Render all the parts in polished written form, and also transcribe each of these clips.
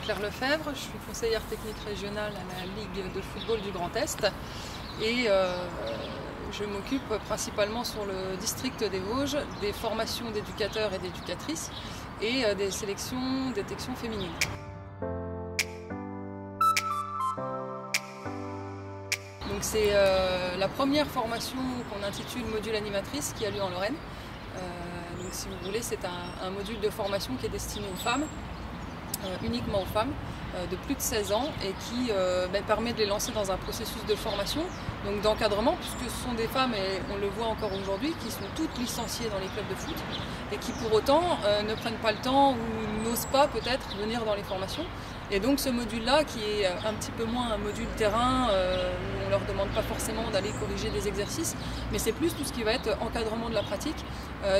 Claire Lefebvre, je suis conseillère technique régionale à la Ligue de football du Grand Est et je m'occupe principalement sur le district des Vosges des formations d'éducateurs et d'éducatrices et des sélections détection féminine. Donc c'est la première formation qu'on intitule module animatrice qui a lieu en Lorraine. Donc si vous voulez, c'est un module de formation qui est destiné aux femmes, uniquement aux femmes de plus de 16 ans et qui permet de les lancer dans un processus de formation, donc d'encadrement, puisque ce sont des femmes, et on le voit encore aujourd'hui, qui sont toutes licenciées dans les clubs de foot et qui pour autant ne prennent pas le temps ou n'osent pas peut-être venir dans les formations. Et donc ce module-là, qui est un petit peu moins un module terrain, où on ne leur demande pas forcément d'aller corriger des exercices, mais c'est plus tout ce qui va être encadrement de la pratique,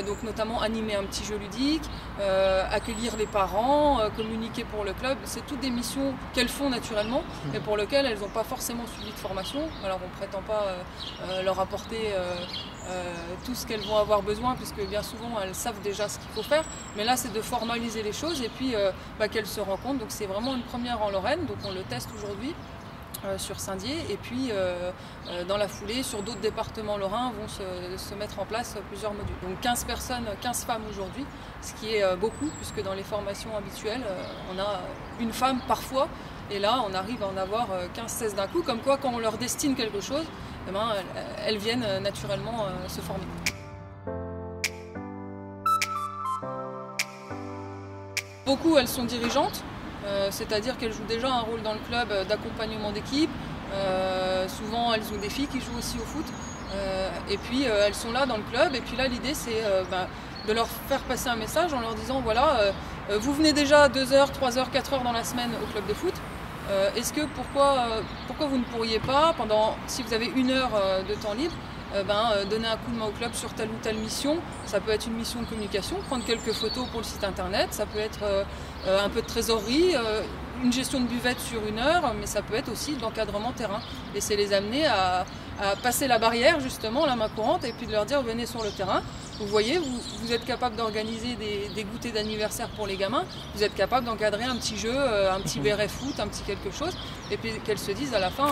donc notamment animer un petit jeu ludique, accueillir les parents, communiquer pour le club. C'est toutes des missions qu'elles font naturellement, mais pour lesquelles elles n'ont pas forcément suivi de formation. Alors on ne prétend pas leur apporter tout ce qu'elles vont avoir besoin, puisque bien souvent elles savent déjà ce qu'il faut faire, mais là c'est de formaliser les choses et puis qu'elles se rendent compte. Donc c'est vraiment une première en Lorraine, donc on le teste aujourd'hui sur Saint-Dié, et puis dans la foulée sur d'autres départements lorrains vont se mettre en place plusieurs modules. Donc 15 personnes, 15 femmes aujourd'hui, ce qui est beaucoup, puisque dans les formations habituelles on a une femme parfois, et là on arrive à en avoir 15-16 d'un coup, comme quoi quand on leur destine quelque chose, elles viennent naturellement se former. Beaucoup elles sont dirigeantes, c'est-à-dire qu'elles jouent déjà un rôle dans le club d'accompagnement d'équipe. Souvent elles ont des filles qui jouent aussi au foot, et puis elles sont là dans le club, et puis là l'idée c'est de leur faire passer un message en leur disant voilà, vous venez déjà 2 heures, 3 heures, 4 heures dans la semaine au club de foot. Est-ce que pourquoi vous ne pourriez pas, si vous avez 1 heure de temps libre, donner un coup de main au club sur telle ou telle mission. Ça peut être une mission de communication, prendre quelques photos pour le site internet, ça peut être un peu de trésorerie, une gestion de buvette sur 1 heure, mais ça peut être aussi de l'encadrement terrain. Et c'est les amener à passer la barrière, justement, la main courante, et puis de leur dire venez sur le terrain. Vous voyez, vous êtes capable d'organiser des goûters d'anniversaire pour les gamins, vous êtes capable d'encadrer un petit jeu, un petit béret foot, un petit quelque chose, et puis qu'elles se disent à la fin,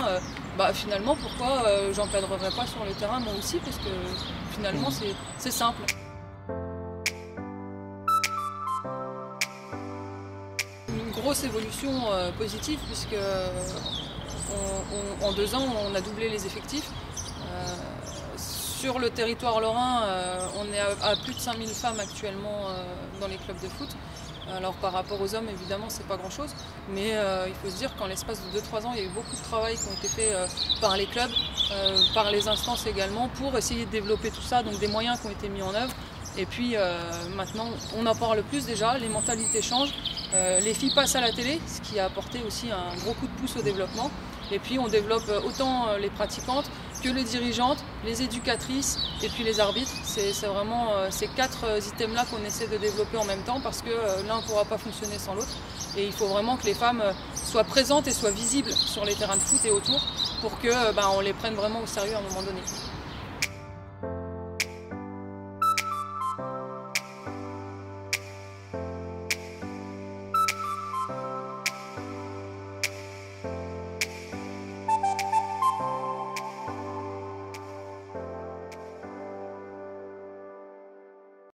finalement pourquoi j'encadrerai pas sur le terrain moi aussi, parce que finalement c'est simple. Une grosse évolution positive, puisque en 2 ans on a doublé les effectifs. Sur le territoire lorrain, on est à plus de 5000 femmes actuellement dans les clubs de foot. Alors par rapport aux hommes, évidemment, c'est pas grand-chose, mais il faut se dire qu'en l'espace de 2-3 ans, il y a eu beaucoup de travail qui ont été faits par les clubs, par les instances également, pour essayer de développer tout ça, donc des moyens qui ont été mis en œuvre. Et puis maintenant, on en parle plus déjà, les mentalités changent, les filles passent à la télé, ce qui a apporté aussi un gros coup de pouce au développement. Et puis on développe autant les pratiquantes que les dirigeantes, les éducatrices et puis les arbitres. C'est vraiment ces 4 items-là qu'on essaie de développer en même temps, parce que l'un ne pourra pas fonctionner sans l'autre. Et il faut vraiment que les femmes soient présentes et soient visibles sur les terrains de foot et autour, pour qu'on les prenne vraiment au sérieux à un moment donné.